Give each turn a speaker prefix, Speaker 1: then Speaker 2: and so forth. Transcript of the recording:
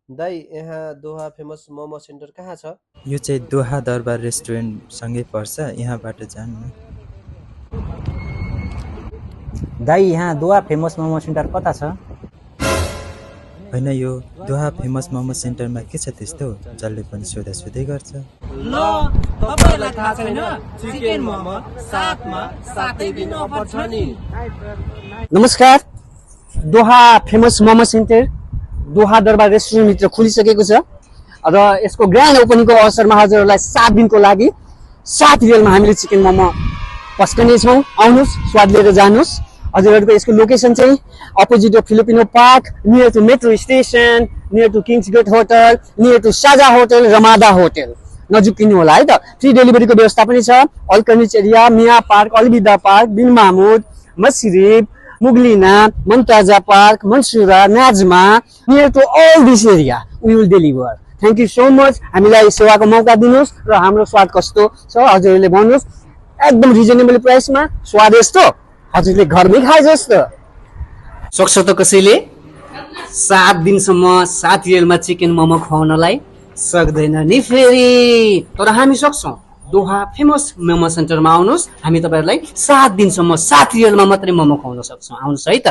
Speaker 1: दाई यहाँ दोहा famous momo centre कहाँ छ?
Speaker 2: यो चाहिँ दोहा दरबार रेस्टुरेन्ट सँगै पर्छ, यहाँबाट जानु।
Speaker 3: दाई यहाँ दोहा फेमस मोमो सेन्टर कता छ?
Speaker 2: होइन, यो दोहा फेमस मोमो सेन्टरमा के छ त्यस्तो? जसले पनि सोधासोधै गर्छ।
Speaker 4: ल तपाईहरुलाई थाहा छैन चिकन मोमो साथमा सातै दिन अफर छ नि।
Speaker 5: नमस्कार, दोहा फेमस मोमो सेन्टर दोहा दरबार रेस्टुरेन्ट भित्र खुलिसकेको छ र यसको ग्रान्ड ओपनिङको अवसरमा हजुरहरूलाई 7 दिनको लागि 7 रियलमा हामीले चिकन मोमो पस्कने छौँ। आउनुहोस्, स्वाद लिएर जानुहोस्। हजुरहरूको यसको लोकेसन चाहिँ opposite of Filipino park, near to metro station, near to Kings Gate hotel, near to Saja hotel, Ramada hotel. नजिक होला है त। फ्री डेलिभरीको व्यवस्था पनि छ। अल्कनिच area, MIA park, Al Bidda park, Bin Mahmoud, मस्जिद, Mughalina, Montazah park, Mansoura, Najma, near to all this area we will deliver. Thank you so much. हामीलाई सेवाको मौका दिनुहोस् र हाम्रो स्वाद कस्तो छ हजुरहरूले भन्नुहोस्। एकदम रिजनेबल प्राइसमा स्वादिष्ट, हजुरले घरमै खाए जस्तो।
Speaker 6: सक्छ त कसैले 7 दिनसम्म 7 रियलमा चिकन मोमो खुवाउनलाई? सक्दैन नि फेरि। तर हामी सक्छौँ। दोहा फेमस मोमो सेन्टरमा आउनुहोस्, हामी तपाईँहरूलाई 7 दिनसम्म 7 रियलमा मात्रै मोमो खुवाउन सक्छौँ। आउनुहोस् है त।